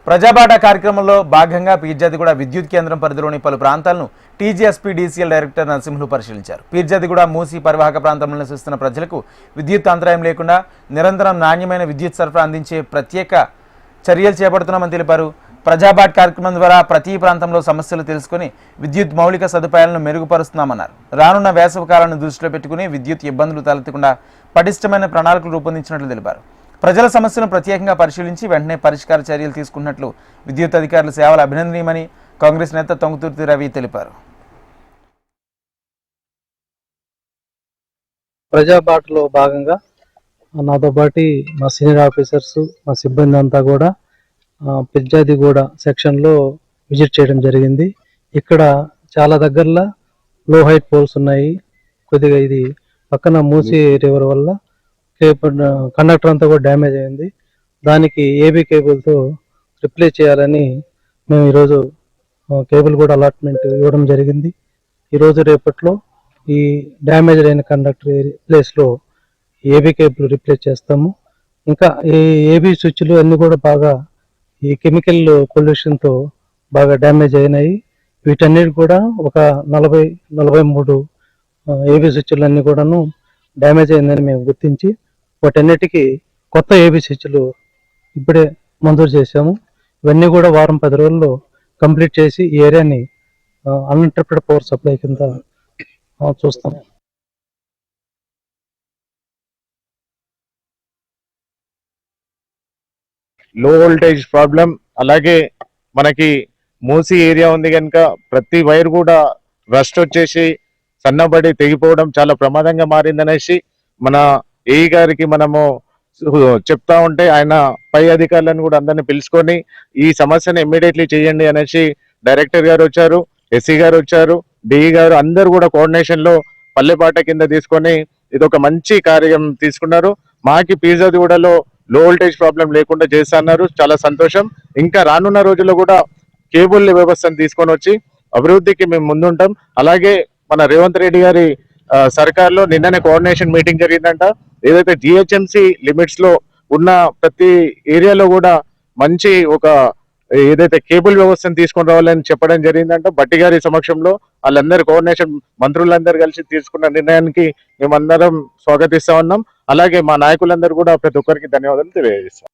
ప్రజాబాట కార్యక్రమంలో భాగంగా పీర్జాదిగూడ విద్యుత్ కేంద్రం పరిధిలోని పలు ప్రాంతాలను టీజీఎస్పీడీసీఎల్ డైరెక్టర్ నరసింహులు పరిశీలించారు. పీర్జాదిగూడ మూసి పరివాహక ప్రాంతంలో నివసిస్తున్న ప్రజలకు విద్యుత్ అంతరాయం లేకుండా నిరంతరం నాణ్యమైన విద్యుత్ సరఫరా అందించే ప్రత్యేక చర్యలు చేపడుతున్నామని తెలిపారు. ప్రజాబాట్ కార్యక్రమం ద్వారా ప్రతి ప్రాంతంలో సమస్యలు తెలుసుకుని విద్యుత్ మౌలిక సదుపాయాలను మెరుగుపరుస్తున్నామన్నారు. రానున్న వేసవి కాలాన్ని దృష్టిలో పెట్టుకుని విద్యుత్ ఇబ్బందులు తలెత్తకుండా పటిష్టమైన ప్రణాళికలు రూపొందించినట్లు తెలిపారు. ప్రజల సమస్యలను ప్రత్యేకంగా పరిశీలించి వెంటనే పరిష్కార చర్యలు తీసుకున్నట్లు విద్యుత్ అధికారుల సేవలు అభినందనీయమని కాంగ్రెస్ నేత తొంగుతుర్తి రవి తెలిపారు. ప్రజాబాటలో భాగంగా నాతో పాటు మా సీనియర్ ఆఫీసర్స్, మా సిబ్బంది అంతా కూడా పీర్జాదిగూడ సెక్షన్లో విజిట్ చేయడం జరిగింది. ఇక్కడ చాలా దగ్గరలో లో హైట్ పోల్స్ ఉన్నాయి. కొద్దిగా ఇది పక్కన మూసీ రివర్ వల్ల కండక్టర్ అంతా కూడా డ్యామేజ్ అయింది. దానికి ఏబీ కేబుల్తో రిప్లేస్ చేయాలని మేము ఈరోజు కేబుల్ కూడా అలాట్మెంట్ ఇవ్వడం జరిగింది. ఈరోజు రేపట్లో ఈ డ్యామేజ్ అయిన కండక్టర్ ప్లేస్లో ఏబీ కేబుల్ రిప్లేస్ చేస్తాము. ఇంకా ఈ ఏబీ స్విచ్లు అన్నీ కూడా బాగా ఈ కెమికల్ పొల్యూషన్తో బాగా డ్యామేజ్ అయినాయి. వీటన్నిటి కూడా ఒక 40-43 ఏబీ స్విచ్లు అన్నీ కూడాను డ్యామేజ్ అయిందని మేము గుర్తించి వాటన్నిటికీ కొత్త ఏబీ స్విచ్లు ఇప్పుడే మంజూరు చేశాము. ఇవన్నీ కూడా వారం 10 రోజుల్లో కంప్లీట్ చేసి ఈ ఏరియాని అన్ఇంటరప్టెడ్ పవర్ సప్లై కింద చూస్తాం. లో వోల్టేజ్ ప్రాబ్లం, అలాగే మనకి మూసీ ఏరియా ఉంది కనుక ప్రతి వైర్ కూడా రస్ట్ వచ్చేసి సన్నబడి తెగిపోవడం చాలా ప్రమాదంగా మారిందనేసి మన ఏఈ గారికి మనము చెప్తా ఉంటే ఆయన పై అధికారులను కూడా అందరినీ పిలుచుకొని ఈ సమస్యను ఇమ్మీడియట్లీ చేయండి అనేసి డైరెక్టర్ గారు వచ్చారు, ఎస్సీ గారు వచ్చారు, డిఈ గారు అందరూ కూడా కోఆర్డినేషన్ లో పల్లెపాట కింద తీసుకొని ఇది ఒక మంచి కార్యం తీసుకున్నారు. మాకి పీర్జాదిగూడలో లో వోల్టేజ్ ప్రాబ్లం లేకుండా చేస్తున్నారు. చాలా సంతోషం. ఇంకా రానున్న రోజుల్లో కూడా కేబుల్ వ్యవస్థను తీసుకొని వచ్చి అభివృద్ధికి మేము ముందుంటాం. అలాగే మన రేవంత్ రెడ్డి గారి సర్కార్లో నిన్ననే కోఆర్డినేషన్ మీటింగ్ జరిగిందంట. ఏదైతే జిహెచ్ఎంసి లిమిట్స్ లో ఉన్న ప్రతి ఏరియాలో కూడా మంచి ఒక ఏదైతే కేబుల్ వ్యవస్థను తీసుకొని రావాలని చెప్పడం జరిగిందంట. బట్టి గారి సమక్షంలో వాళ్ళందరూ కోఆర్డినేషన్ మంత్రులందరూ కలిసి తీసుకున్న నిర్ణయానికి మేమందరం స్వాగతిస్తా ఉన్నాం. అలాగే మా నాయకులందరూ కూడా ప్రతి ఒక్కరికి ధన్యవాదాలు తెలియజేస్తాం.